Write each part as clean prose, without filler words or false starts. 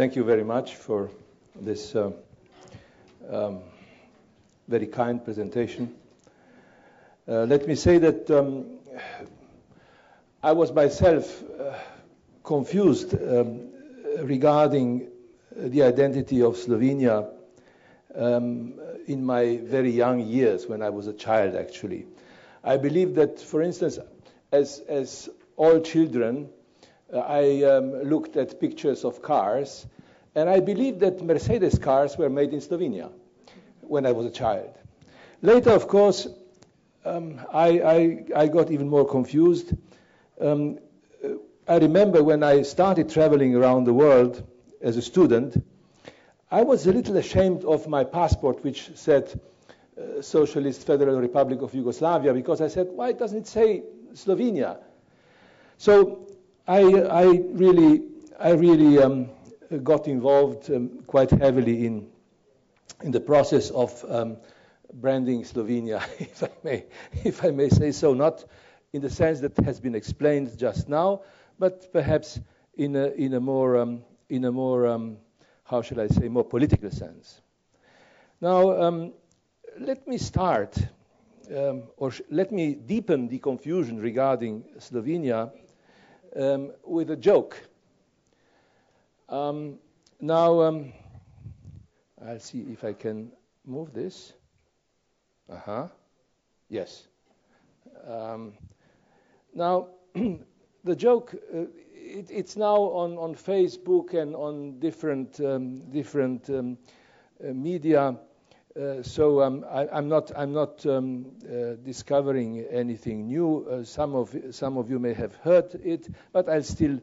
Thank you very much for this very kind presentation. Let me say that I was myself confused regarding the identity of Slovenia in my very young years, when I was a child, actually. I believe that, for instance, as all children, I looked at pictures of cars, and I believed that Mercedes cars were made in Slovenia when I was a child. Later, of course, I got even more confused. I remember when I started traveling around the world as a student, I was a little ashamed of my passport, which said Socialist Federal Republic of Yugoslavia, because I said, why doesn't it say Slovenia? So I really got involved quite heavily in the process of branding Slovenia, if I may say so, not in the sense that has been explained just now, but perhaps in a more how shall I say, more political sense. Now, let me start, let me deepen the confusion regarding Slovenia with a joke. Now, I'll see if I can move this. Yes. Now, the joke, it's now on Facebook and on different media. So I'm not discovering anything new. Some of you may have heard it, but I still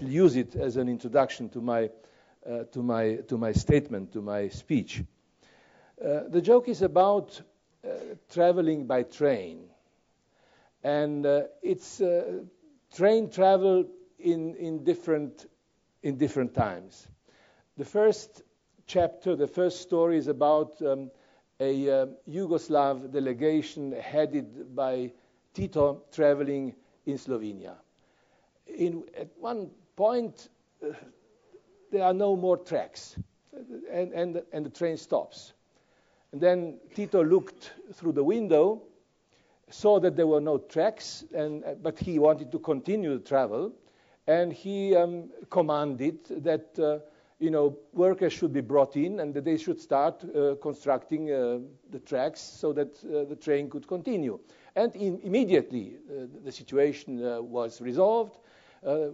use it as an introduction to my statement, to my speech. The joke is about traveling by train, and it's train travel in different times. The first chapter, the first story, is about a Yugoslav delegation headed by Tito traveling in Slovenia. At one point, there are no more tracks, and the train stops. And then Tito looked through the window, saw that there were no tracks, but he wanted to continue the travel, and he commanded that workers should be brought in and that they should start constructing the tracks so that the train could continue. And immediately the situation was resolved.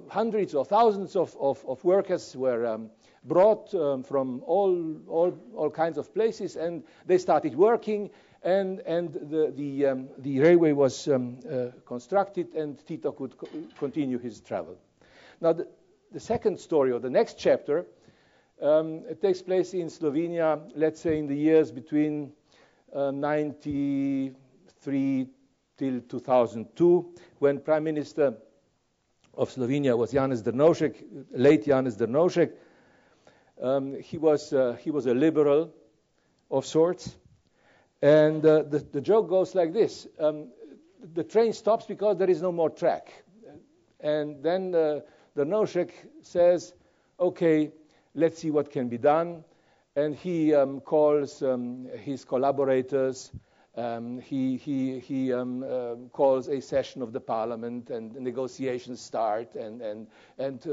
Hundreds or thousands of workers were brought from all kinds of places, and they started working, and the railway was constructed, and Tito could continue his travel. Now, the second story, or the next chapter, it takes place in Slovenia, let's say in the years between 93 till 2002, when Prime Minister of Slovenia was Janez Drnovšek, late Janez Drnovšek. He was a liberal of sorts, and the joke goes like this: the train stops because there is no more track, and then Drnovšek says, "Okay, let's see what can be done," and he calls his collaborators. He calls a session of the parliament, and negotiations start, and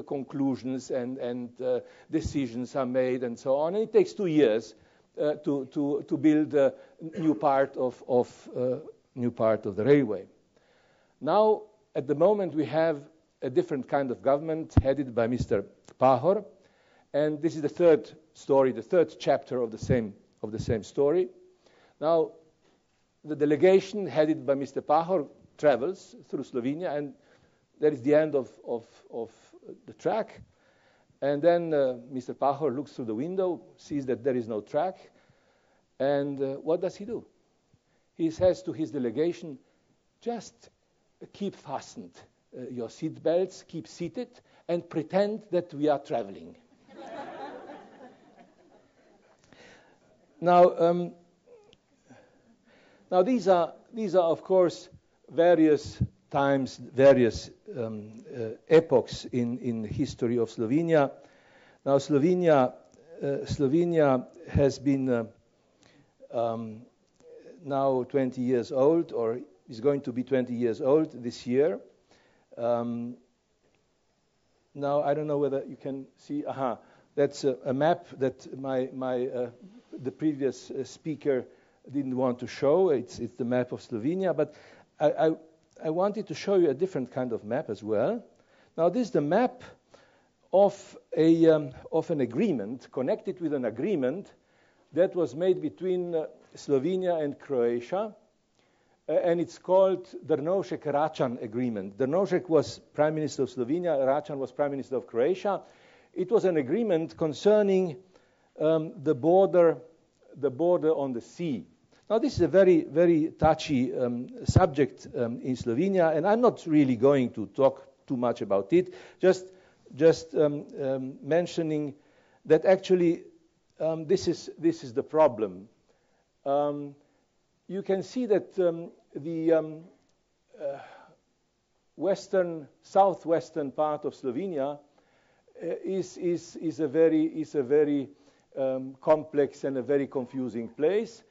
conclusions and decisions are made, and so on. And it takes 2 years to build a new part of the railway. Now, at the moment, we have a different kind of government headed by Mr. Pahor, and this is the third story, the third chapter of the same story. Now, the delegation headed by Mr. Pahor travels through Slovenia, and that is the end of the track. And then Mr. Pahor looks through the window, sees that there is no track, and what does he do? He says to his delegation, just keep fastened your seat belts, keep seated, and pretend that we are traveling. Now, these are of course various times, various epochs in the history of Slovenia. Now, Slovenia has been now 20 years old, or is going to be 20 years old this year. Now, I don't know whether you can see. That's a map that the previous speaker didn't want to show. It's the map of Slovenia, but I wanted to show you a different kind of map as well. Now, this is the map of an agreement, connected with an agreement that was made between Slovenia and Croatia, and it's called the Drnovšek-Račan agreement. Drnovšek was Prime Minister of Slovenia, Račan was Prime Minister of Croatia. It was an agreement concerning the border on the sea. Now, this is a very, very touchy subject in Slovenia, and I'm not really going to talk too much about it, just mentioning that actually this is the problem. You can see that the southwestern part of Slovenia is a very complex and a very confusing place.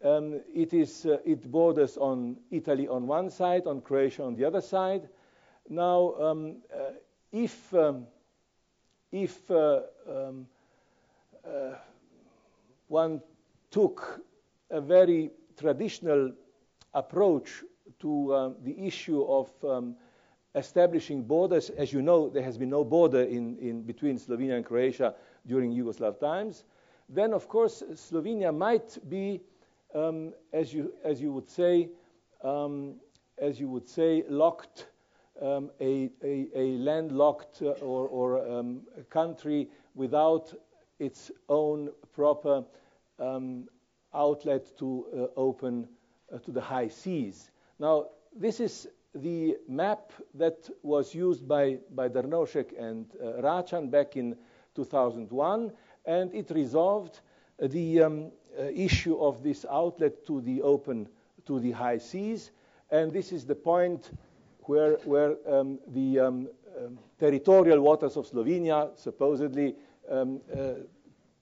It borders on Italy on one side, on Croatia on the other side. Now, if one took a very traditional approach to the issue of establishing borders, as you know, there has been no border in between Slovenia and Croatia during Yugoslav times. Then, of course, Slovenia might be, as you would say, locked, a landlocked or a country without its own proper outlet to open to the high seas. Now, this is the map that was used by Drnovšek and Račan back in 2001, and it resolved the issue of this outlet to the high seas. And this is the point where the territorial waters of Slovenia supposedly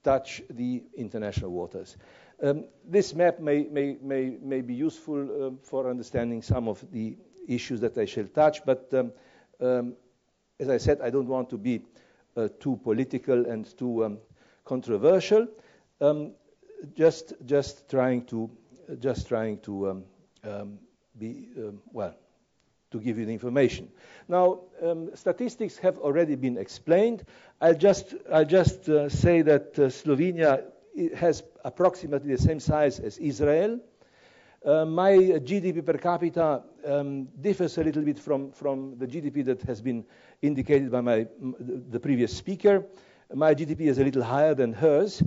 touch the international waters. This map may be useful for understanding some of the issues that I shall touch, but as I said, I don't want to be too political and too controversial. Just trying to be to give you the information. Now, statistics have already been explained. I'll just say that Slovenia has approximately the same size as Israel. My GDP per capita differs a little bit from the GDP that has been indicated by the previous speaker. My GDP is a little higher than hers,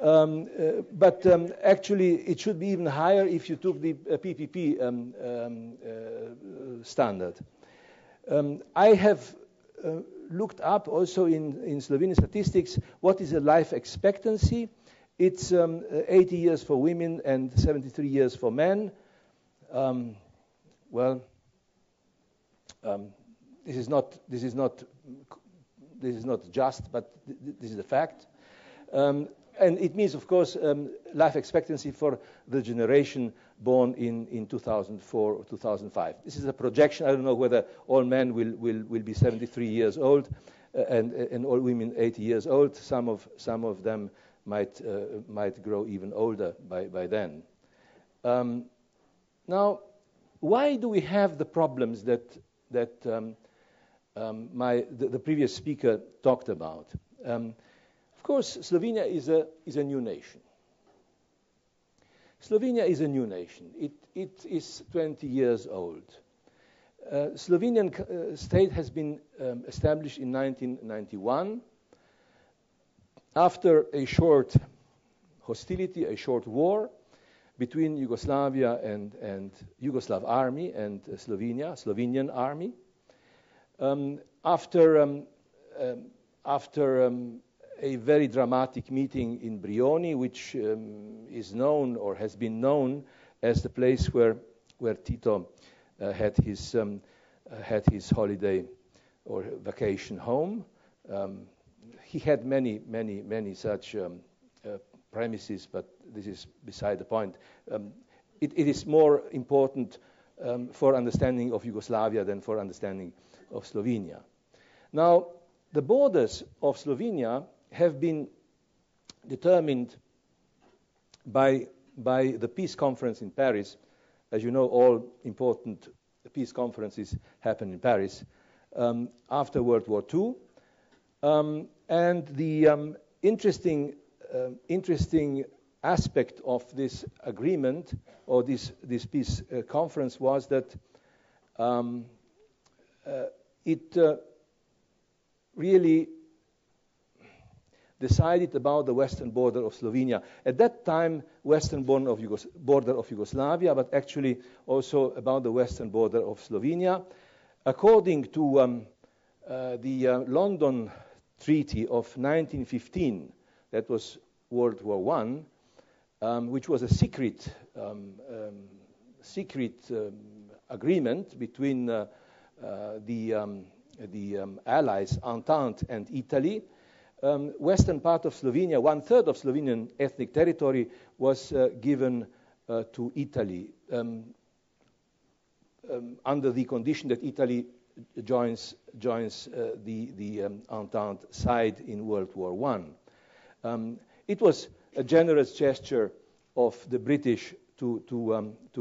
but actually it should be even higher if you took the PPP standard. I have looked up also in Slovenian statistics what is the life expectancy. It's 80 years for women and 73 years for men. This is not just, but this is a fact. And it means, of course, life expectancy for the generation born in 2004 or 2005. This is a projection. I don't know whether all men will be 73 years old and all women 80 years old. Some of them might grow even older by then. Now, why do we have the problems that the previous speaker talked about? Of course, Slovenia is a new nation. Slovenia is a new nation. It is 20 years old. Slovenian state has been established in 1991 after a short hostility, a short war between Yugoslavia and Yugoslav army and Slovenian army. After a very dramatic meeting in Brioni, which is known or has been known as the place where Tito had his holiday or vacation home. he had many such premises, but this is beside the point. It is more important for understanding of Yugoslavia than for understanding of Slovenia. Now, the borders of Slovenia have been determined by the peace conference in Paris. As you know, all important peace conferences happen in Paris after World War II. And the interesting aspect of this agreement or this peace conference was that it really decided about the western border of Slovenia. At that time, western border of Yugoslavia, but actually also about the western border of Slovenia. According to the London Treaty of 1915, that was World War I, which was a secret agreement between the Allies, Entente, and Italy. Western part of Slovenia, 1/3 of Slovenian ethnic territory, was given to Italy under the condition that Italy joins the Entente side in World War I. It was a generous gesture of the British to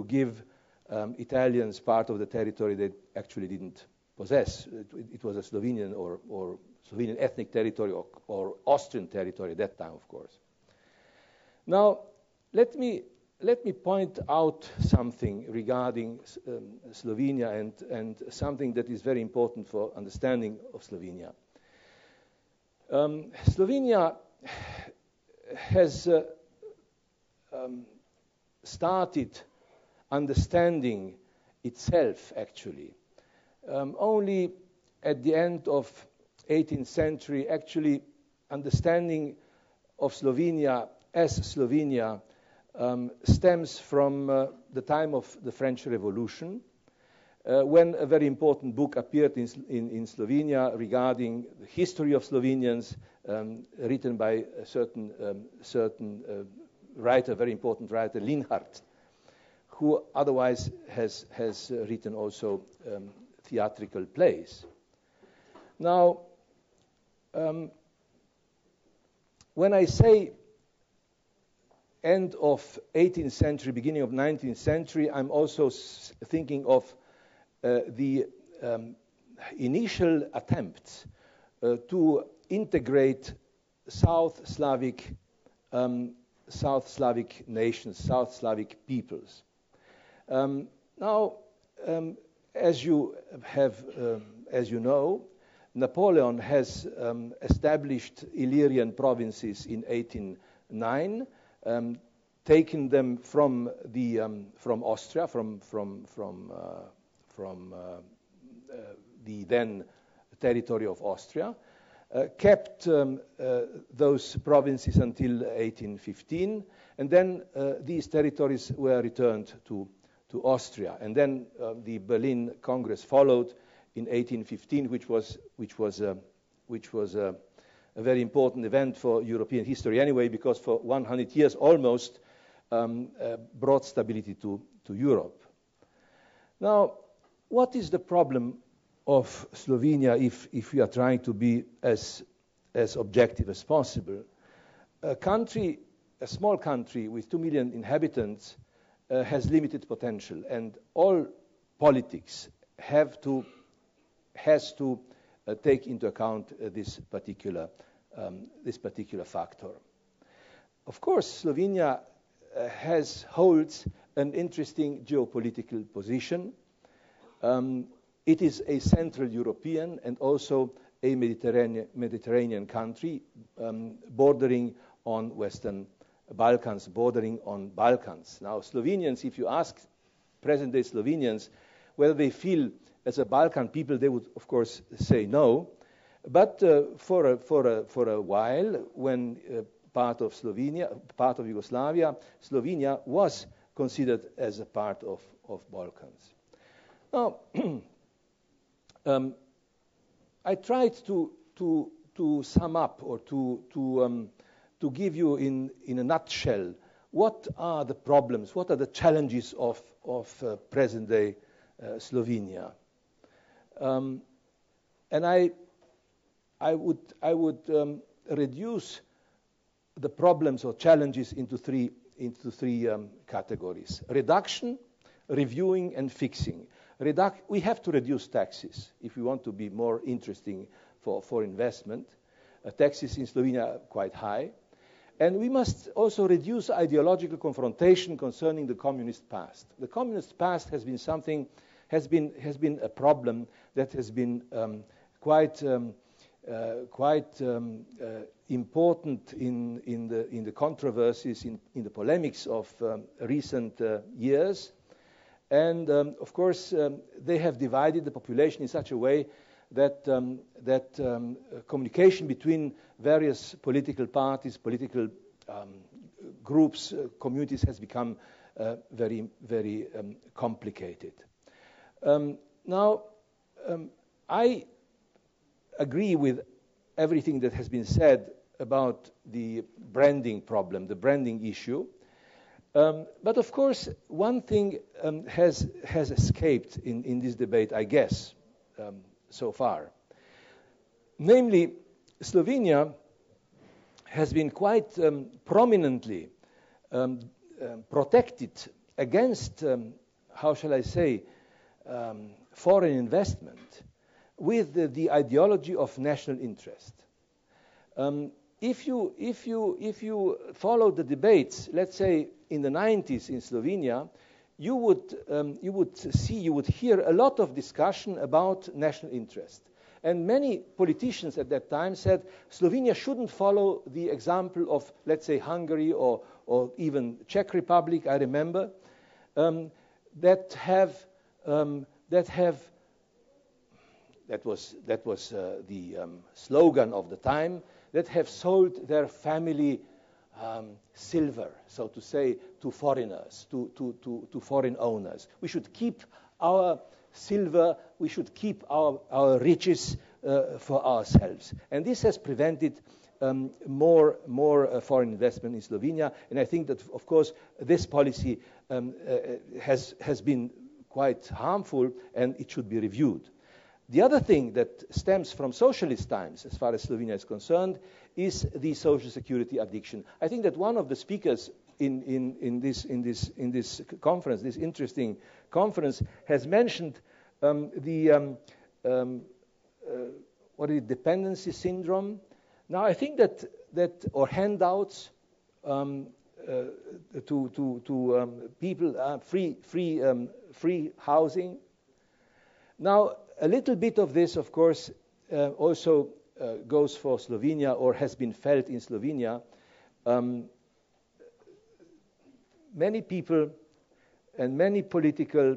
give Italians part of the territory they actually didn't possess. It was a Slovenian or Slovenian ethnic territory or Austrian territory at that time, of course. Now, let me point out something regarding Slovenia and something that is very important for understanding of Slovenia. Slovenia has started understanding itself, actually, only at the end of 18th century. Actually, understanding of Slovenia as Slovenia stems from the time of the French Revolution, when a very important book appeared in Slovenia regarding the history of Slovenians, written by a certain writer, very important writer, Linhart, who otherwise has written also theatrical plays. Now, when I say end of 18th century, beginning of 19th century, I'm also thinking of the initial attempts to integrate South Slavic nations, South Slavic peoples. Now, as you know, Napoleon has established Illyrian provinces in 1809, taken them from Austria, from the then territory of Austria, kept those provinces until 1815, and then these territories were returned to Austria, and then the Berlin Congress followed in 1815, which was a very important event for European history anyway, because for 100 years almost brought stability to Europe. Now, what is the problem of Slovenia if we are trying to be as objective as possible? A small country with 2 million inhabitants has limited potential, and all politics has to take into account this particular factor. Of course, Slovenia holds an interesting geopolitical position. It is a Central European and also a Mediterranean country, bordering on Western Balkans, bordering on Balkans. Now, Slovenians, if you ask present-day Slovenians whether they feel as a Balkan people, they would, of course, say no. But for a while, when part of Yugoslavia, Slovenia was considered as a part of Balkans. Now, I tried to to sum up or to give you in a nutshell what are the problems, what are the challenges of present-day Slovenia. And I would reduce the problems or challenges into three categories: reduction, reviewing, and fixing. We have to reduce taxes if we want to be more interesting for investment. Taxes in Slovenia are quite high. And we must also reduce ideological confrontation concerning the communist past. The communist past has been a problem that has been quite important in the controversies, in the polemics of recent years. And of course, they have divided the population in such a way that communication between various political parties, political groups, communities has become very, very complicated. Now, I agree with everything that has been said about the branding problem, the branding issue. But of course, one thing has escaped in this debate, I guess, so far. Namely, Slovenia has been quite prominently protected against, how shall I say, foreign investment with the ideology of national interest. If you follow the debates, let's say in the 90s in Slovenia, you would hear a lot of discussion about national interest. And many politicians at that time said Slovenia shouldn't follow the example of, let's say, Hungary or even Czech Republic, I remember, that was the slogan of the time, that have sold their family silver, so to say, to foreigners, to foreign owners. We should keep our silver, we should keep our riches for ourselves. And this has prevented more foreign investment in Slovenia. And I think that, of course, this policy has been quite harmful, and it should be reviewed. The other thing that stems from socialist times, as far as Slovenia is concerned, is the social security addiction. I think that one of the speakers in this conference, this interesting conference, has mentioned dependency syndrome. Now, I think that or handouts to people, free housing. Now, a little bit of this, of course, also goes for Slovenia, or has been felt in Slovenia. Many people and many political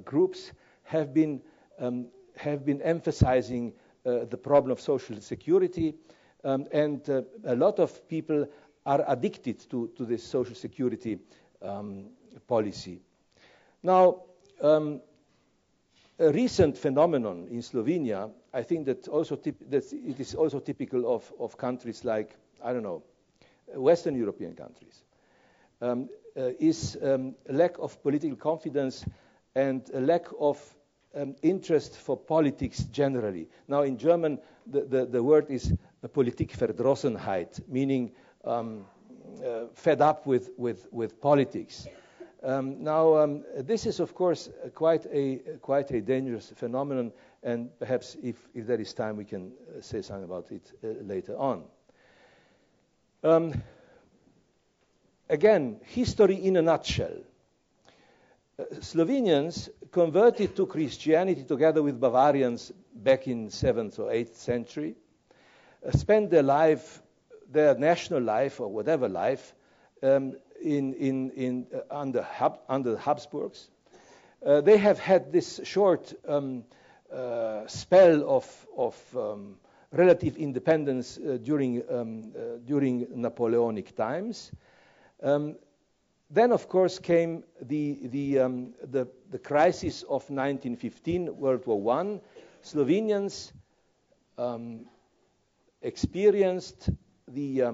groups have been emphasizing the problem of social security, and a lot of people are addicted to this social security policy. Now, a recent phenomenon in Slovenia, I think that it is also typical of countries like, I don't know, Western European countries, is a lack of political confidence and a lack of interest for politics generally. Now, in German, the word is Politikverdrossenheit, meaning fed up with politics. Now, this is, of course, quite a dangerous phenomenon, and perhaps if there is time, we can say something about it later on. Again, history in a nutshell. Slovenians converted to Christianity together with Bavarians back in 7th or 8th century, spent their life, their national life or whatever life, under the Habsburgs. They have had this short spell of relative independence during Napoleonic times. Then, of course, came the crisis of 1915, World War I. Slovenians experienced the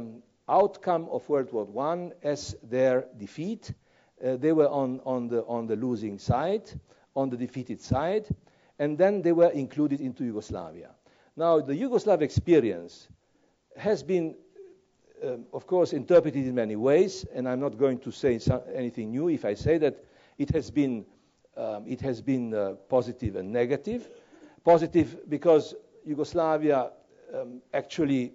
outcome of World War I as their defeat. They were on the losing side, on the defeated side, and then they were included into Yugoslavia. Now, the Yugoslav experience has been, of course, interpreted in many ways, and I'm not going to say anything new if I say that it has been positive and negative. Positive because Yugoslavia actually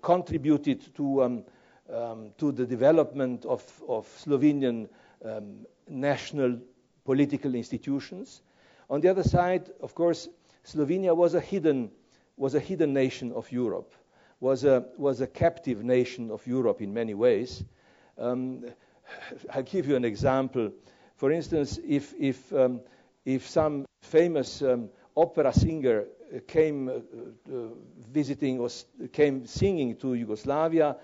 contributed to the development of Slovenian national political institutions. On the other side, of course, Slovenia was a hidden nation of Europe, was a captive nation of Europe in many ways. I'll give you an example. For instance, if some famous opera singer came visiting or came singing to Yugoslavia,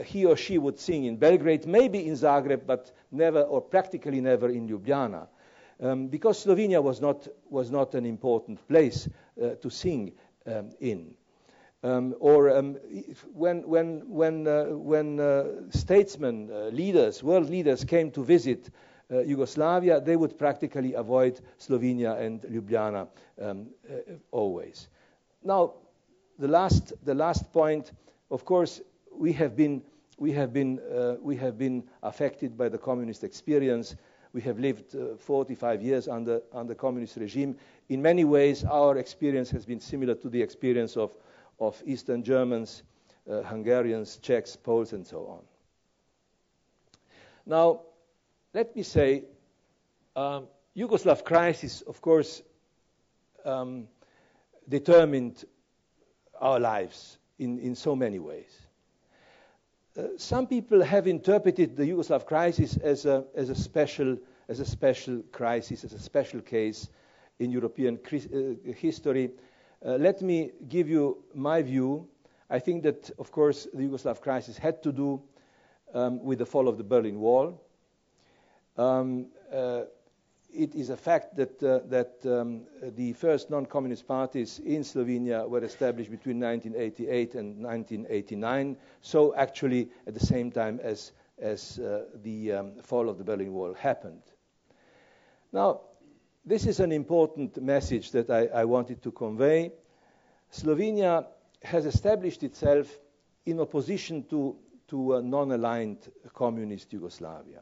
he or she would sing in Belgrade, maybe in Zagreb, but never or practically never in Ljubljana, because Slovenia was not an important place to sing in. When statesmen, leaders, world leaders came to visit Yugoslavia, they would practically avoid Slovenia and Ljubljana always. Now, the last point, of course, we have been affected by the communist experience. We have lived 45 years under communist regime. In many ways, our experience has been similar to the experience of Eastern Germans, Hungarians, Czechs, Poles, and so on. Now, let me say, Yugoslav crisis, of course, determined our lives in so many ways. Some people have interpreted the Yugoslav crisis as a special crisis, as a special case in European history. Let me give you my view. I think that, of course, the Yugoslav crisis had to do with the fall of the Berlin Wall. It is a fact that the first non-communist parties in Slovenia were established between 1988 and 1989, so actually at the same time as the fall of the Berlin Wall happened. Now, this is an important message that I wanted to convey. Slovenia has established itself in opposition to a non-aligned communist Yugoslavia.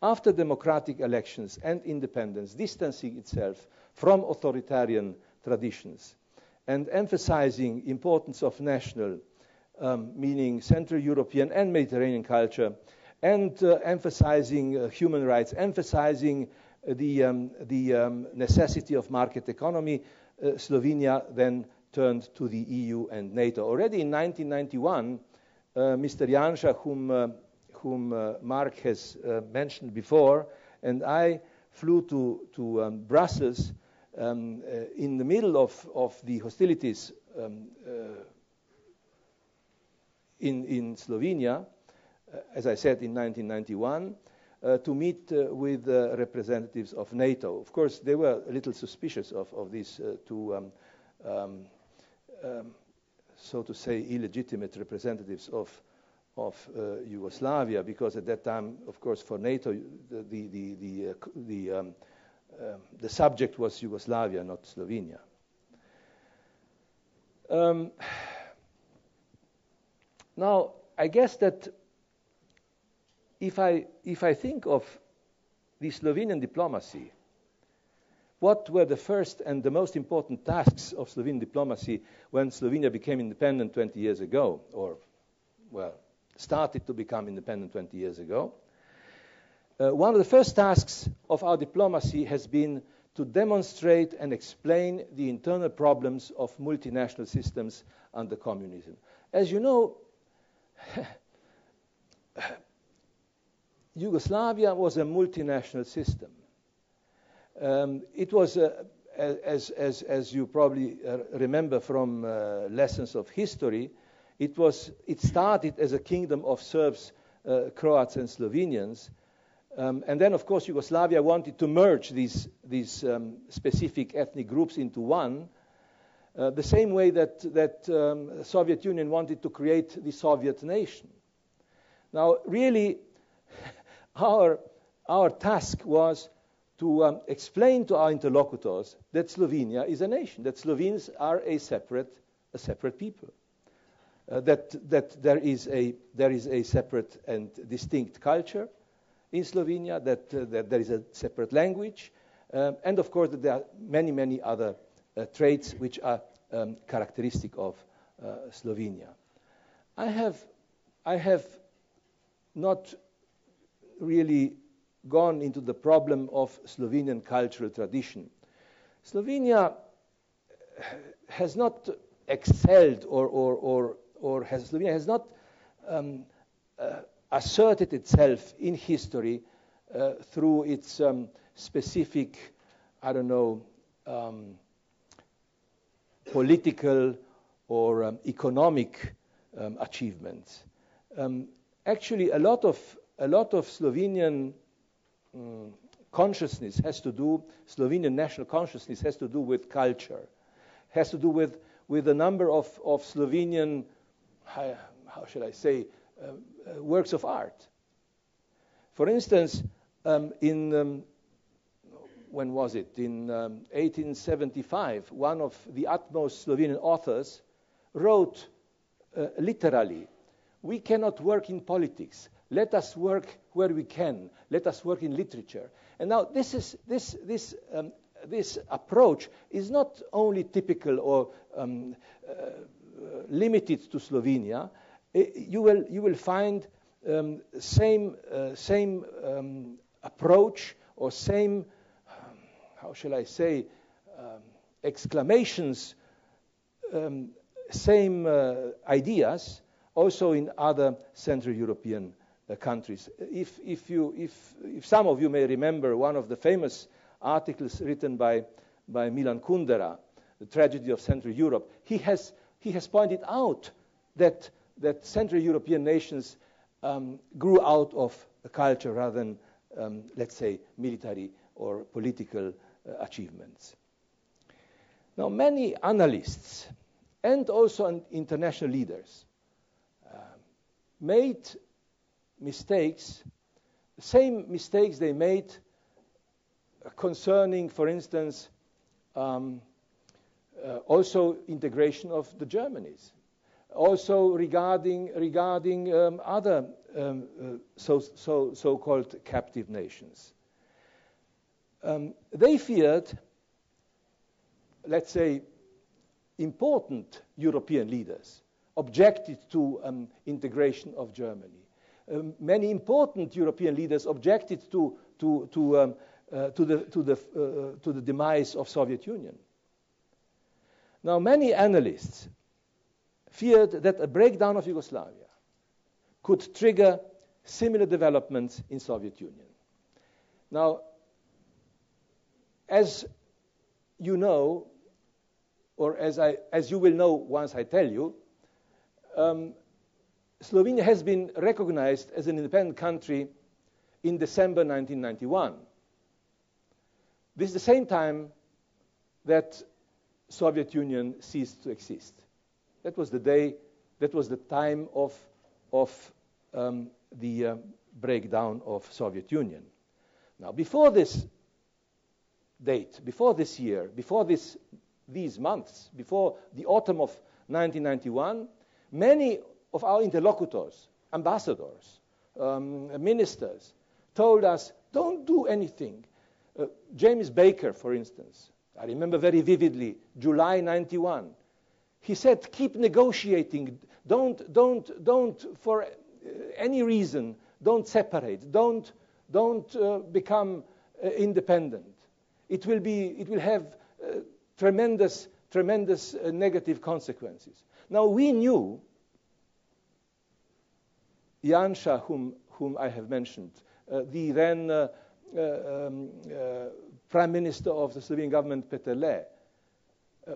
After democratic elections and independence, distancing itself from authoritarian traditions and emphasizing importance of national, meaning Central European and Mediterranean culture, and emphasizing human rights, emphasizing the necessity of market economy, Slovenia then turned to the EU and NATO. Already in 1991, Mr. Janša, whom Mark has mentioned before, and I flew to Brussels in the middle of the hostilities in Slovenia, as I said, in 1991, to meet with representatives of NATO. Of course, they were a little suspicious of these two, so to say, illegitimate representatives of Yugoslavia, because at that time, of course, for NATO, the subject was Yugoslavia, not Slovenia. Now, I guess that if I think of the Slovenian diplomacy, what were the first and the most important tasks of Slovenian diplomacy when Slovenia became independent 20 years ago, or, well, started to become independent 20 years ago? One of the first tasks of our diplomacy has been to demonstrate and explain the internal problems of multinational systems under communism. As you know, Yugoslavia was a multinational system. It was, as you probably remember from lessons of history, it started as a kingdom of Serbs, Croats, and Slovenians, and then, of course, Yugoslavia wanted to merge these specific ethnic groups into one. The same way that Soviet Union wanted to create the Soviet nation. Now, really, our task was to explain to our interlocutors that Slovenia is a nation, that Slovenes are a separate people, that there is a separate and distinct culture in Slovenia, that there is a separate language, and of course that there are many other traits which are characteristic of Slovenia. I have not really gone into the problem of Slovenian cultural tradition. Slovenia has not excelled Slovenia has not asserted itself in history through its specific, political or economic achievements. Actually, a lot of Slovenian consciousness has to do, Slovenian national consciousness has to do with culture, has to do with a number of Slovenian, how should I say, works of art. For instance, when was it? In 1875, one of the utmost Slovenian authors wrote literally, "We cannot work in politics. Let us work where we can. Let us work in literature." And now this approach is not only typical or limited to Slovenia. You will find same approach or same how shall I say exclamations, same ideas also in other Central European countries. If some of you may remember one of the famous articles written by Milan Kundera, The Tragedy of Central Europe, he has pointed out that Central European nations grew out of a culture rather than, let's say, military or political achievements. Now, many analysts and also international leaders made mistakes, the same mistakes they made concerning, for instance, also integration of the Germanies, also regarding other so-called captive nations. They feared, let's say, important European leaders objected to integration of Germany. Many important European leaders objected to the demise of Soviet Union. Now, many analysts feared that a breakdown of Yugoslavia could trigger similar developments in Soviet Union. Now, as you know, or as you will know once I tell you, Slovenia has been recognized as an independent country in December 1991. This is the same time that Soviet Union ceased to exist. That was the day, that was the time of the breakdown of Soviet Union. Now, before this date, before this year, before these months, before the autumn of 1991, many of our interlocutors, ambassadors, ministers, told us, don't do anything. James Baker, for instance, I remember very vividly, July 91. He said, keep negotiating. Don't for any reason, don't separate. Don't become independent. It will have tremendous negative consequences. Now, we knew Janša, whom I have mentioned, the then Prime Minister of the Slovenian government, Peterle,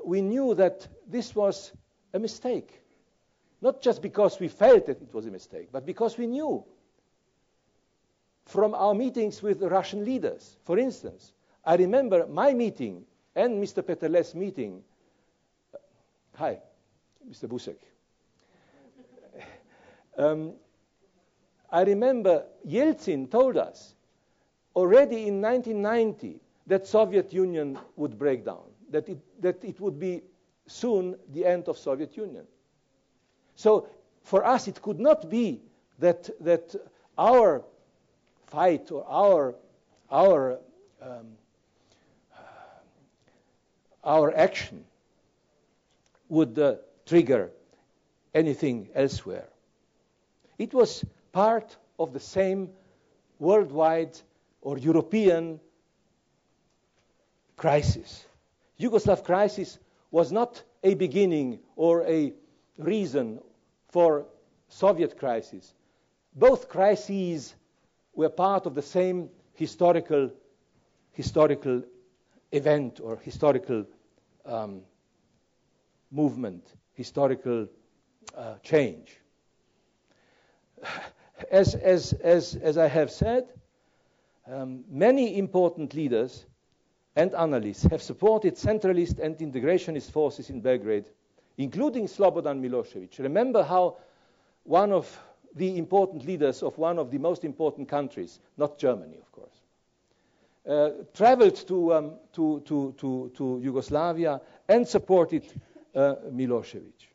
we knew that this was a mistake. Not just because we felt that it was a mistake, but because we knew from our meetings with the Russian leaders. For instance, I remember my meeting and Mr. Peterle's meeting Hi, Mr. Busek. I remember Yeltsin told us already in 1990 that Soviet Union would break down, that it would be soon the end of Soviet Union. So for us, it could not be that our fight or our action would trigger anything elsewhere. It was part of the same worldwide or European crisis. Yugoslav crisis was not a beginning or a reason for Soviet crisis. Both crises were part of the same historical event or historical movement, historical change. As I have said, many important leaders and analysts have supported centralist and integrationist forces in Belgrade, including Slobodan Milosevic. Remember how one of the important leaders of one of the most important countries, not Germany, of course, traveled to Yugoslavia and supported Milosevic.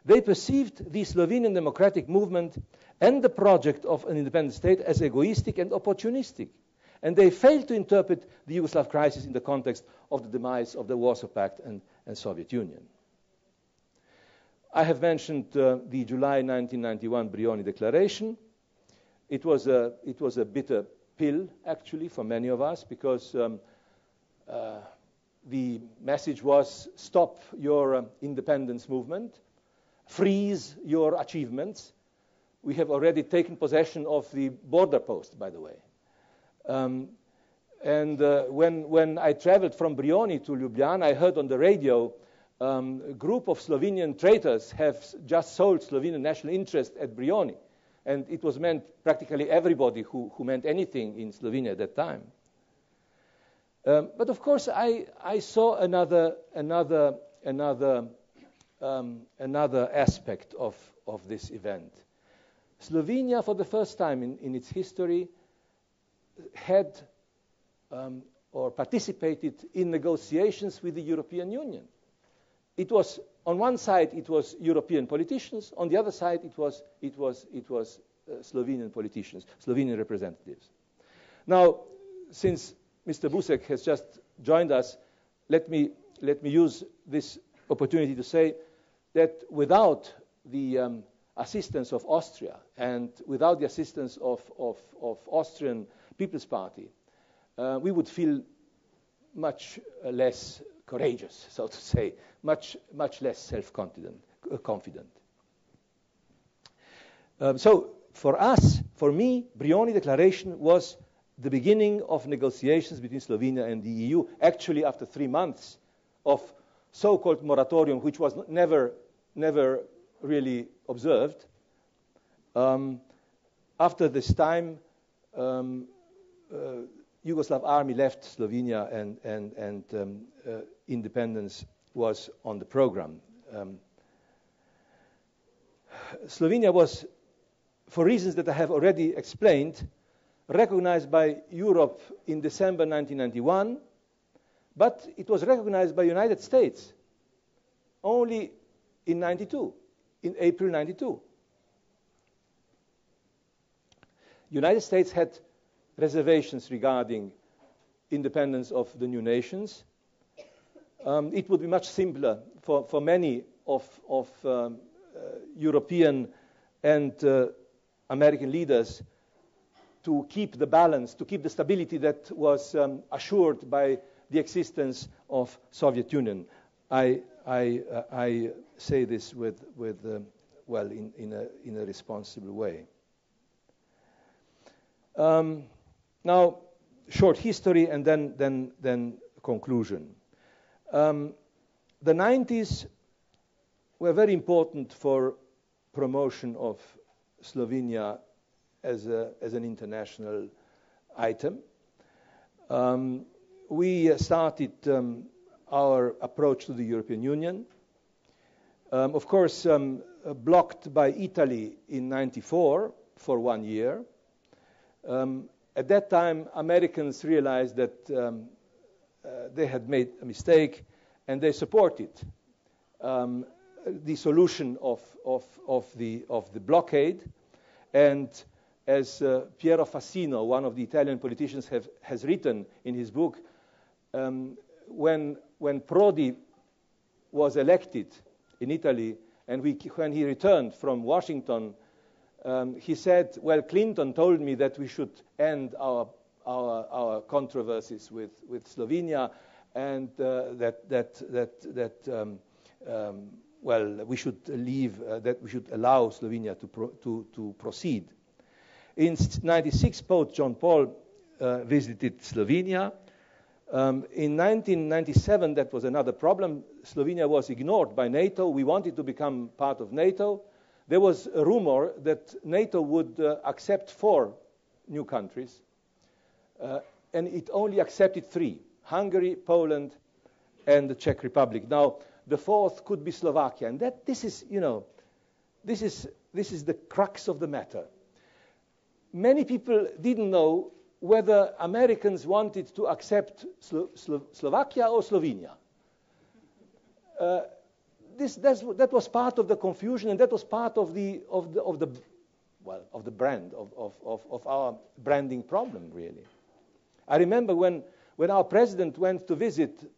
They perceived the Slovenian democratic movement and the project of an independent state as egoistic and opportunistic. And they failed to interpret the Yugoslav crisis in the context of the demise of the Warsaw Pact and Soviet Union. I have mentioned the July 1991 Brioni Declaration. It was a bitter pill, actually, for many of us, because the message was stop your independence movement, freeze your achievements. We have already taken possession of the border post, by the way. When I traveled from Brioni to Ljubljana, I heard on the radio a group of Slovenian traitors have just sold Slovenian national interest at Brioni. And it was meant practically everybody who meant anything in Slovenia at that time. But of course, I saw another aspect of this event. Slovenia, for the first time in its history, had or participated in negotiations with the European Union. It was, on one side, it was European politicians. On the other side, it was Slovenian politicians, Slovenian representatives. Now, since Mr. Busek has just joined us, let me use this opportunity to say that without the assistance of Austria and without the assistance of Austrian People's Party, we would feel much less courageous, so to say, much less self-confident. So for us, for me, Brioni Declaration was the beginning of negotiations between Slovenia and the EU, actually after 3 months of so-called moratorium, which was never really observed. After this time, Yugoslav army left Slovenia and independence was on the program. Slovenia was, for reasons that I have already explained, recognized by Europe in December 1991, but it was recognized by the United States only in April 92. United States had reservations regarding independence of the new nations. It would be much simpler for many of European and American leaders to keep the balance, to keep the stability that was assured by the existence of Soviet Union. I say this with in a responsible way. Now, short history and then conclusion. The 90s were very important for promotion of Slovenia as an international item. We started our approach to the European Union. Of course, blocked by Italy in '94 for 1 year. At that time, Americans realized that they had made a mistake, and they supported the solution of the blockade. And as Piero Fassino, one of the Italian politicians, has written in his book, when Prodi was elected in Italy, and when he returned from Washington, he said, "Well, Clinton told me that we should end our controversies with Slovenia, and we should leave, that we should allow Slovenia to proceed." In '96, Pope John Paul visited Slovenia. In 1997, that was another problem. Slovenia was ignored by NATO. We wanted to become part of NATO. There was a rumor that NATO would accept 4 new countries, and it only accepted 3: Hungary, Poland, and the Czech Republic. Now, the 4th could be Slovakia, and this is the crux of the matter. Many people didn't know whether Americans wanted to accept Slovakia or Slovenia. That was part of the confusion, and that was part of the brand of our branding problem, really. I remember when our president went to visit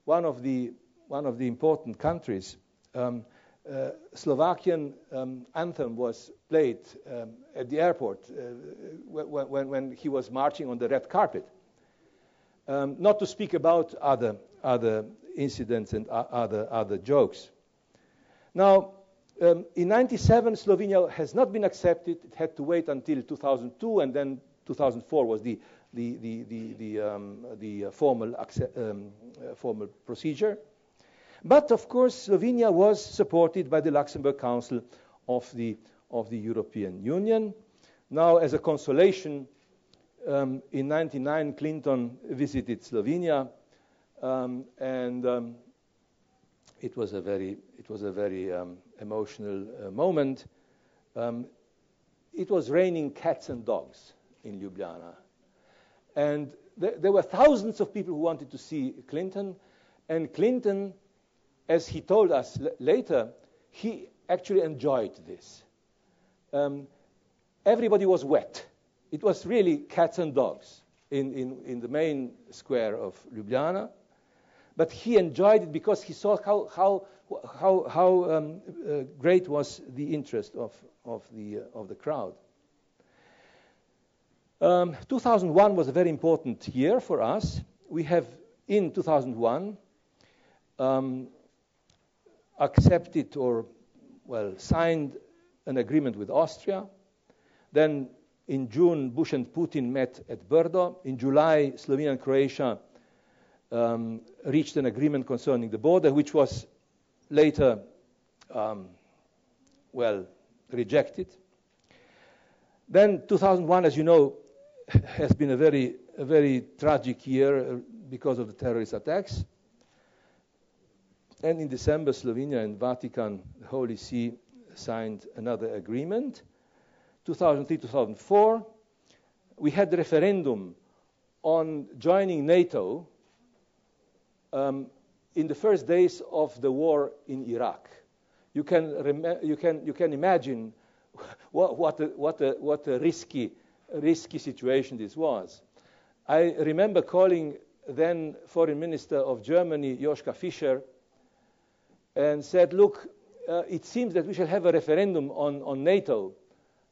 one of the important countries, Slovakian anthem was played at the airport when he was marching on the red carpet. Not to speak about other incidents and other jokes. Now, in '97, Slovenia has not been accepted. It had to wait until 2002, and then 2004 was the formal procedure. But of course, Slovenia was supported by the Luxembourg Council of the European Union. Now, as a consolation, in '99, Clinton visited Slovenia, and it was a very emotional moment. It was raining cats and dogs in Ljubljana, and there were thousands of people who wanted to see Clinton, and Clinton, as he told us later, he actually enjoyed this. Everybody was wet. It was really cats and dogs in the main square of Ljubljana. But he enjoyed it because he saw how great was the interest of the crowd. 2001 was a very important year for us. We have, in 2001, accepted signed an agreement with Austria. Then in June, Bush and Putin met at Brdo. In July, Slovenia and Croatia reached an agreement concerning the border, which was later rejected. Then 2001, as you know, has been a very tragic year because of the terrorist attacks. And in December, Slovenia and Vatican, the Holy See, signed another agreement. 2003, 2004, we had the referendum on joining NATO in the first days of the war in Iraq. You can imagine what a risky situation this was. I remember calling then Foreign Minister of Germany, Joschka Fischer, and said, "Look, it seems that we shall have a referendum on NATO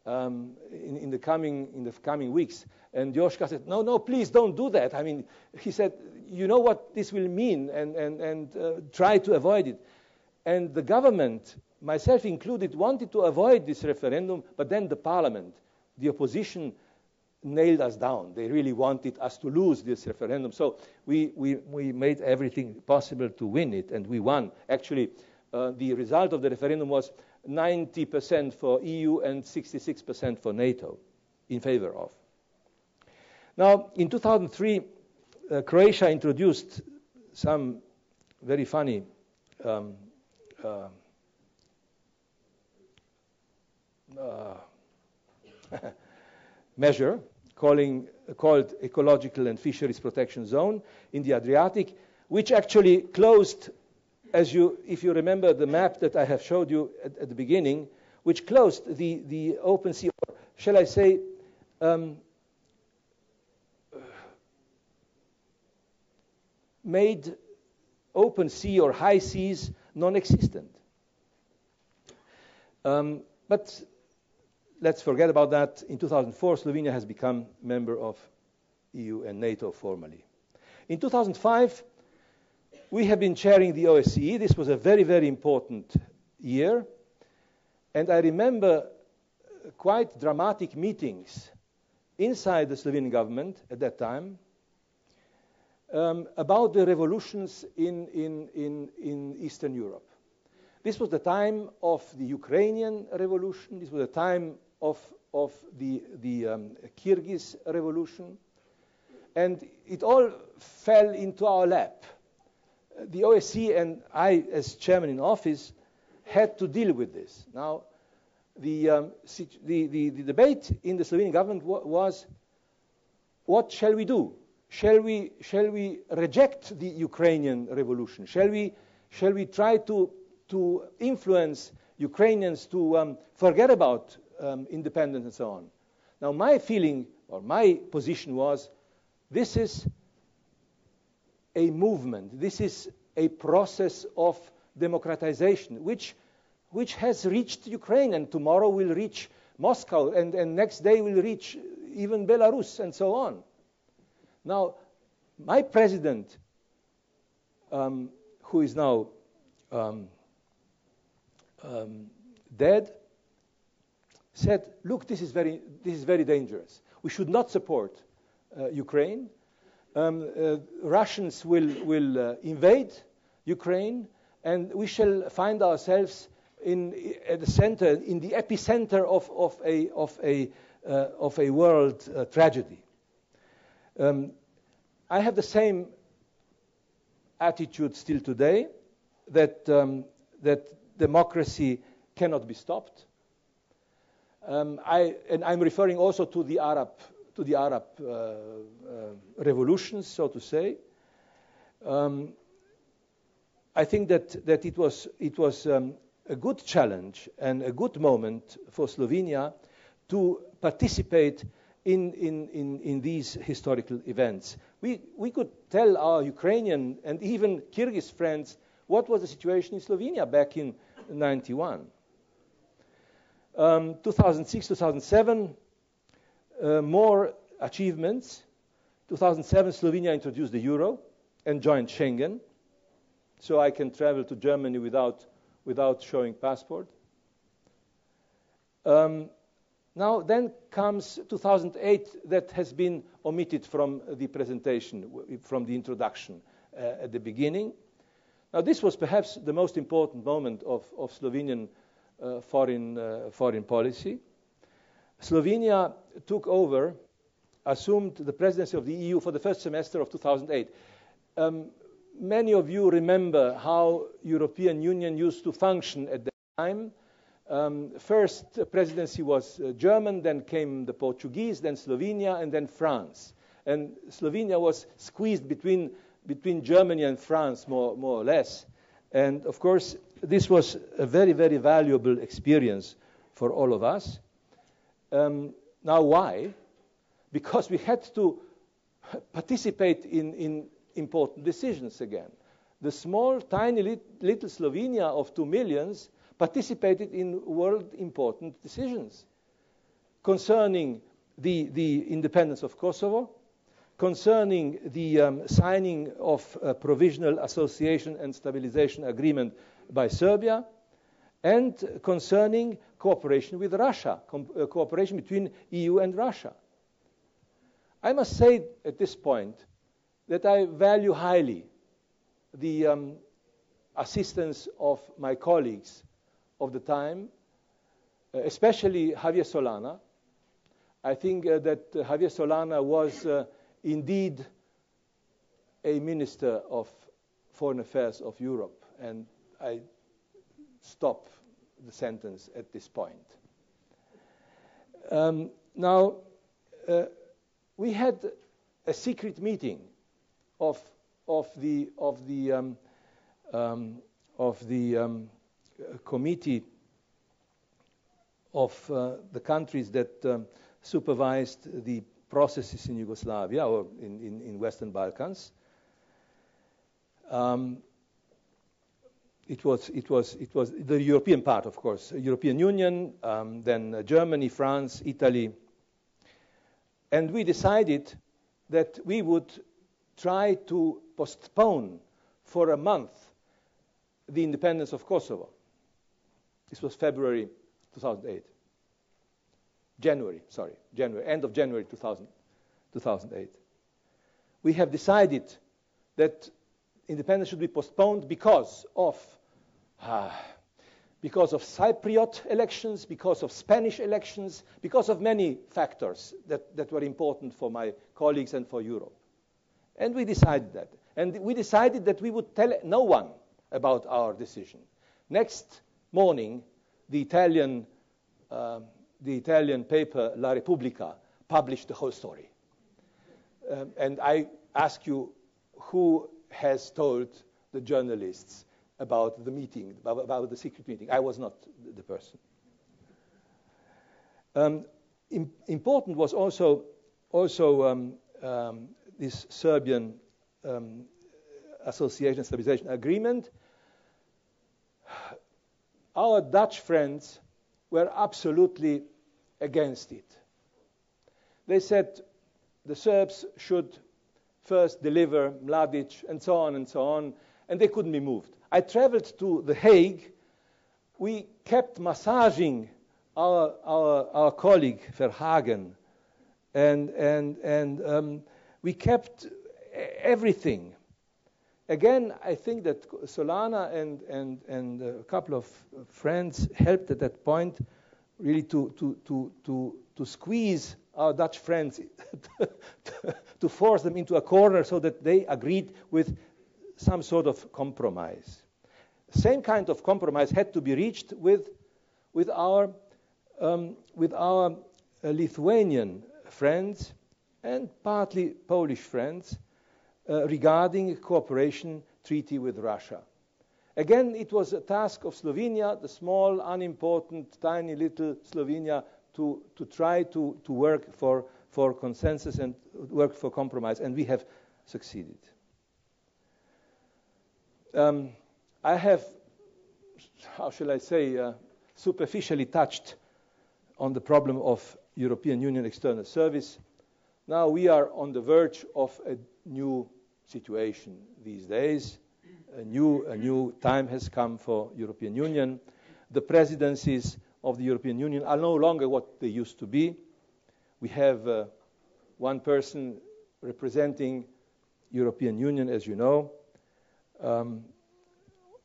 in the coming weeks." And Joschka said, "No, please don't do that." I mean, he said, "You know what this will mean, and try to avoid it." And the government, myself included, wanted to avoid this referendum, but then the parliament, the opposition, nailed us down. They really wanted us to lose this referendum. So we made everything possible to win it, and we won. Actually, the result of the referendum was 90% for EU and 66% for NATO, in favor of. Now, in 2003, Croatia introduced some very funny measure called Ecological and Fisheries Protection Zone in the Adriatic, which actually closed, if you remember the map that I have showed you at the beginning, which closed the open sea, or shall I say, made open sea or high seas non-existent. But let's forget about that. In 2004, Slovenia has become member of EU and NATO formally. In 2005, we have been chairing the OSCE. This was a very, very important year. And I remember quite dramatic meetings inside the Slovenian government at that time about the revolutions in Eastern Europe. This was the time of the Ukrainian revolution. This was the time of the Kyrgyz revolution. And it all fell into our lap. The OSCE and I, as chairman in office, had to deal with this. Now, the debate in the Slovenian government was, what shall we do? Shall we reject the Ukrainian revolution? Shall we try to influence Ukrainians to forget about independence and so on? Now, my feeling or my position was, this is a movement. This is a process of democratization, which has reached Ukraine, and tomorrow will reach Moscow, and next day will reach even Belarus, and so on. Now, my president, who is now dead, said, look, this is very dangerous. We should not support Ukraine. Russians will invade Ukraine, and we shall find ourselves at the center, in the epicenter of a world tragedy. I have the same attitude still today, that democracy cannot be stopped. And I'm referring also to the Arab revolutions, so to say. I think that it was a good challenge and a good moment for Slovenia to participate in these historical events. We could tell our Ukrainian and even Kyrgyz friends what was the situation in Slovenia back in 1991. 2006, 2007, more achievements. 2007, Slovenia introduced the euro and joined Schengen, so I can travel to Germany without showing passport. Now, then comes 2008, that has been omitted from the presentation, from the introduction at the beginning. Now, this was perhaps the most important moment of Slovenian foreign policy. Slovenia took over, assumed the presidency of the EU for the first semester of 2008. Many of you remember how European Union used to function at that time. First presidency was German, then came the Portuguese, then Slovenia, and then France. And Slovenia was squeezed between Germany and France, more or less. And of course, this was a very, very valuable experience for all of us. Now, why? Because we had to participate in important decisions again. The small, tiny, little Slovenia of 2 million participated in world important decisions concerning the independence of Kosovo, concerning the signing of a provisional association and stabilization agreement by Serbia, and concerning cooperation with Russia, cooperation between EU and Russia. I must say at this point that I value highly the assistance of my colleagues of the time, especially Javier Solana. I think that Javier Solana was indeed a minister of foreign affairs of Europe, and I stop the sentence at this point. Now, we had a secret meeting of the committee of the countries that supervised the processes in Yugoslavia or in Western Balkans. It was the European part, of course, European Union, then Germany, France, Italy. And we decided that we would try to postpone for a month the independence of Kosovo. This was February 2008. January, end of January 2008. We have decided that independence should be postponed because of Cypriot elections, because of Spanish elections, because of many factors that were important for my colleagues and for Europe. And we decided that. And we decided that we would tell no one about our decision. Next morning, the Italian paper La Repubblica published the whole story. And I ask you, who has told the journalists about the meeting, about the secret meeting? I was not the person. Important was also this Serbian Association Stabilization Agreement. Our Dutch friends were absolutely against it. They said the Serbs should first deliver Mladic and so on, and they couldn't be moved. I traveled to The Hague. We kept massaging our colleague Verhagen, and we kept everything. Again, I think that Solana and a couple of friends helped at that point really to squeeze our Dutch friends to force them into a corner so that they agreed with some sort of compromise. Same kind of compromise had to be reached with our Lithuanian friends and partly Polish friends regarding a cooperation treaty with Russia. Again, it was a task of Slovenia, the small, unimportant, tiny little Slovenia, to try to work for consensus and work for compromise, and we have succeeded. I have, how shall I say, superficially touched on the problem of European Union External Service. Now we are on the verge of a new situation these days. A new time has come for European Union. The presidencies of the European Union are no longer what they used to be. We have one person representing European Union, as you know,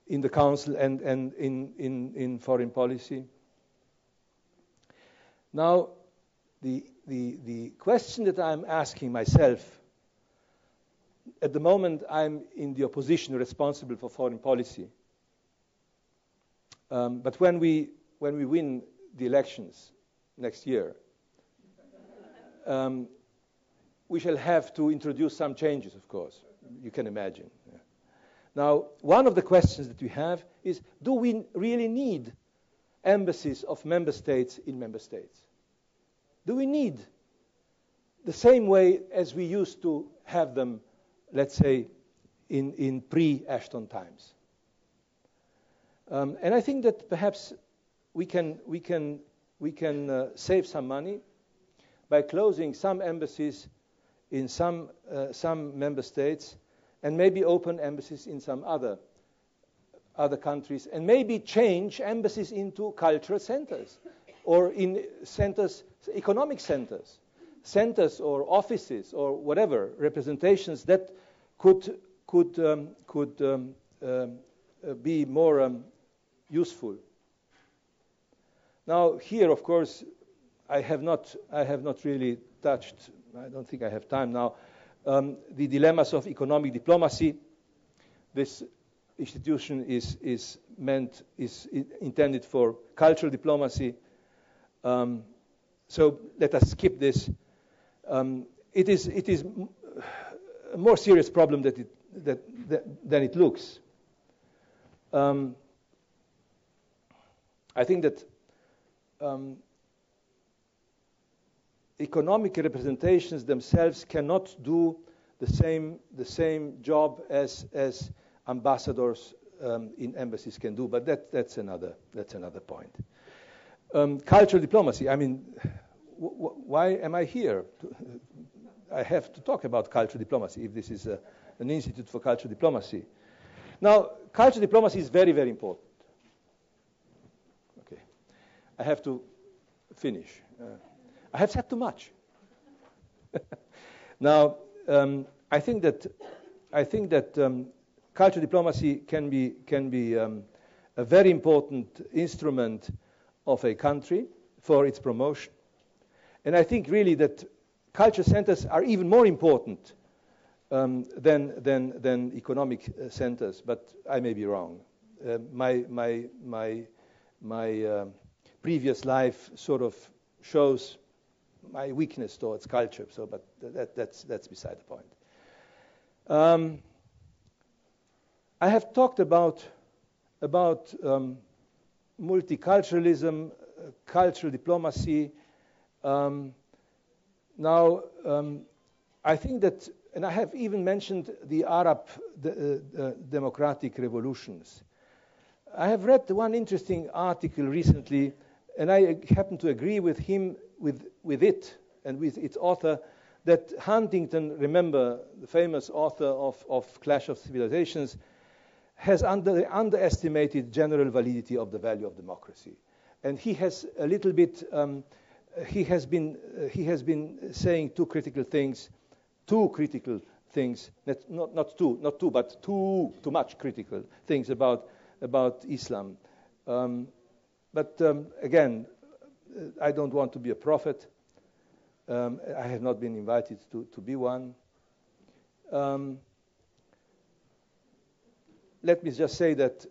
in the Council and in foreign policy. Now, the question that I'm asking myself, at the moment I'm in the opposition responsible for foreign policy. But when we win the elections next year, we shall have to introduce some changes, of course. You can imagine. Yeah. Now, one of the questions that we have is, do we really need embassies of member states in member states? Do we need the same way as we used to have them, let's say, in pre-Ashton times? And I think that perhaps we can save some money by closing some embassies in some member states, and maybe open embassies in some other countries, and maybe change embassies into cultural centers, or in centers, economic centers or offices or whatever, representations that could be more useful. Now here, of course, I have not really touched. I don't think I have time now. The dilemmas of economic diplomacy. This institution is intended for cultural diplomacy. So let us skip this. It is a more serious problem than it looks. I think that economic representations themselves cannot do the same job as ambassadors in embassies can do, but that's another point. Cultural diplomacy. I mean, why am I here? I have to talk about cultural diplomacy if this is an institute for cultural diplomacy. Now, cultural diplomacy is very, very important. Okay, I have to finish. I have said too much. Now, I think that cultural diplomacy can be a very important instrument of a country for its promotion, and I think really that culture centers are even more important than economic centers. But I may be wrong. My previous life sort of shows my weakness towards culture. So, but that's beside the point. I have talked about multiculturalism, cultural diplomacy. Now, I think that, and I have even mentioned the Arab democratic revolutions. I have read one interesting article recently, and I happen to agree with him, with it, and with its author, that Huntington, remember, the famous author of Clash of Civilizations, has underestimated general validity of the value of democracy. And he has a little bit, he has been saying too critical things, not too, but too much critical things about Islam. But again, I don't want to be a prophet. I have not been invited to be one. Let me just say that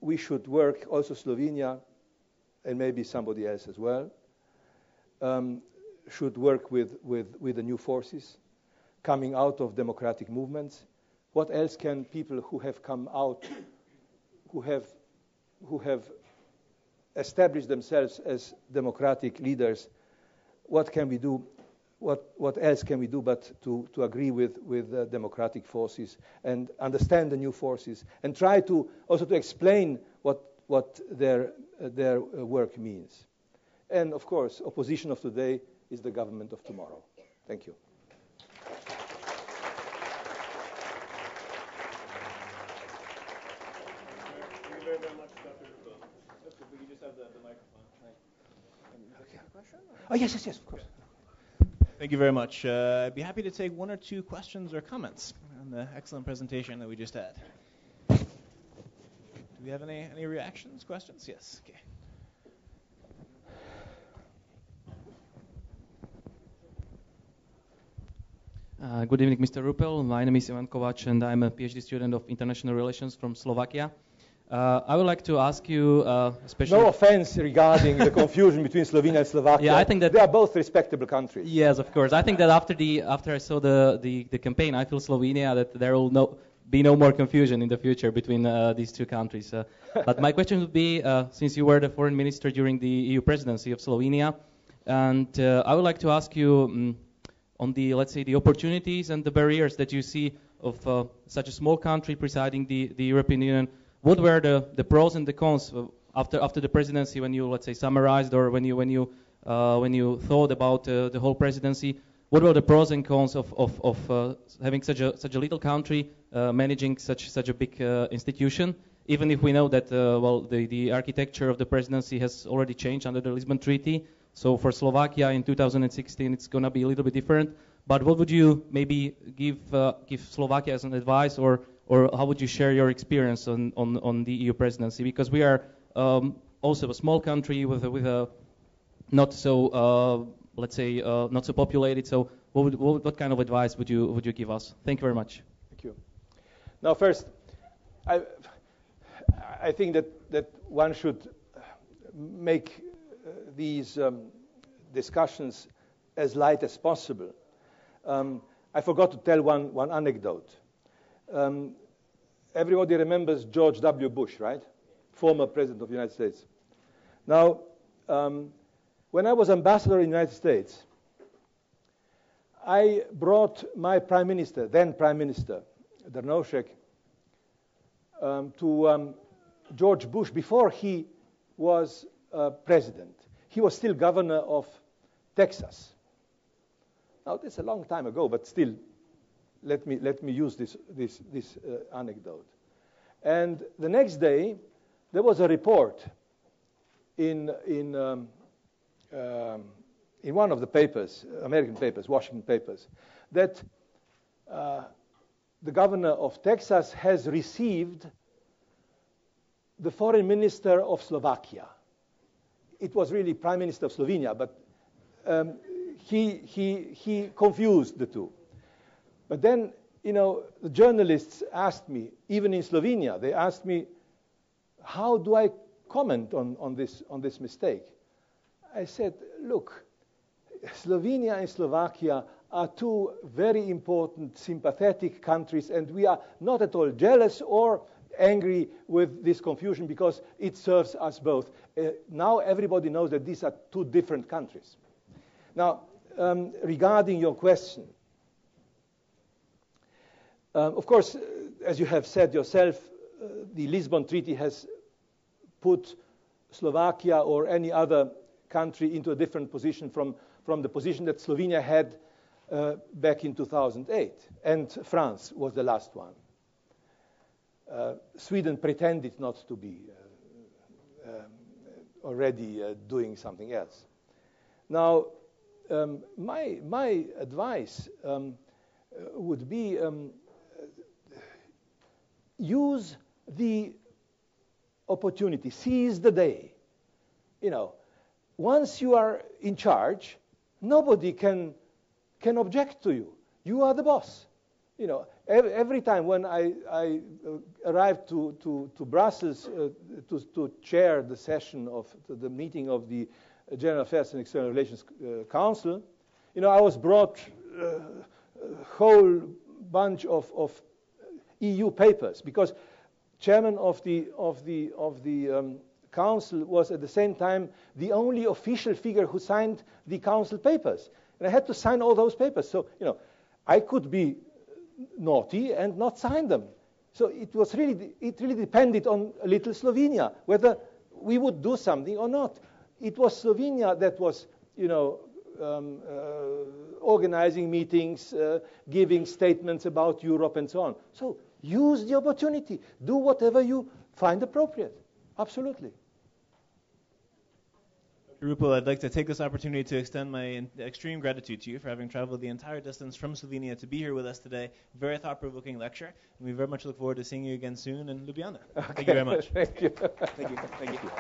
we should work, also Slovenia, and maybe somebody else as well, should work with the new forces coming out of democratic movements. What else can people who have come out, who have established themselves as democratic leaders, what can we do? What else can we do but to agree with democratic forces and understand the new forces and try to also to explain what their work means? And of course, opposition of today is the government of tomorrow. Thank you. Thank you very, very much, Dr. Rupel. If we could just have the microphone. Okay. Oh, yes, of course. Thank you very much. I'd be happy to take one or two questions or comments on the excellent presentation that we just had. Do we have any reactions, questions? Yes. Okay. Good evening, Mr. Rupel. My name is Ivan Kovac, and I'm a PhD student of International Relations from Slovakia. I would like to ask you, especially... No offense regarding the confusion between Slovenia and Slovakia. Yeah, I think that they are both respectable countries. Yes, of course. I think that after I saw the campaign, I feel Slovenia that there will be no more confusion in the future between these two countries. But my question would be, since you were the foreign minister during the EU presidency of Slovenia, and I would like to ask you on the, let's say, the opportunities and the barriers that you see of such a small country presiding the European Union. What were the pros and the cons after the presidency, when you, let's say, summarized, or when you thought about the whole presidency? What were the pros and cons of having such a little country managing such a big institution? Even if we know that the architecture of the presidency has already changed under the Lisbon Treaty. So for Slovakia in 2016, it's going to be a little bit different. But what would you maybe give Slovakia as an advice, or how would you share your experience on the EU presidency? Because we are also a small country with a not so let's say not so populated. So what kind of advice would you give us? Thank you very much. Thank you. Now, first, I think that one should make these discussions as light as possible. I forgot to tell one anecdote. Everybody remembers George W. Bush, right? Former President of the United States. Now, when I was ambassador in the United States, I brought my prime minister, then prime minister, Drnovšek, to George Bush before he was president. He was still governor of Texas. Now, that's a long time ago, but still, let me use this anecdote. And the next day, there was a report in one of the papers, American papers, Washington papers, that the governor of Texas has received the foreign minister of Slovakia. It was really prime minister of Slovenia, but he confused the two. But then, the journalists asked me, even in Slovenia, they asked me, how do I comment on this mistake? I said, look, Slovenia and Slovakia are two very important, sympathetic countries, and we are not at all jealous or angry with this confusion because it serves us both. Now everybody knows that these are two different countries. Now, regarding your question, of course, as you have said yourself, the Lisbon Treaty has put Slovakia or any other country into a different position from the position that Slovenia had back in 2008, and France was the last one. Sweden pretended not to be already doing something else. Now, my advice would be use the opportunity, seize the day. Once you are in charge, nobody can object to you. You are the boss. Every time when I arrived to Brussels to chair the session of the meeting of the General Affairs and External Relations Council, I was brought a whole bunch of EU papers because chairman of the council was at the same time the only official figure who signed the council papers, and I had to sign all those papers. So I could be naughty and not sign them. So it really depended on little Slovenia whether we would do something or not. It was Slovenia that was organizing meetings, giving statements about Europe and so on. So use the opportunity. Do whatever you find appropriate. Absolutely. Dr. Rupel, I'd like to take this opportunity to extend my extreme gratitude to you for having traveled the entire distance from Slovenia to be here with us today. Very thought-provoking lecture, and we very much look forward to seeing you again soon in Ljubljana. Okay. Thank you very much. Thank you. Thank you. Thank you.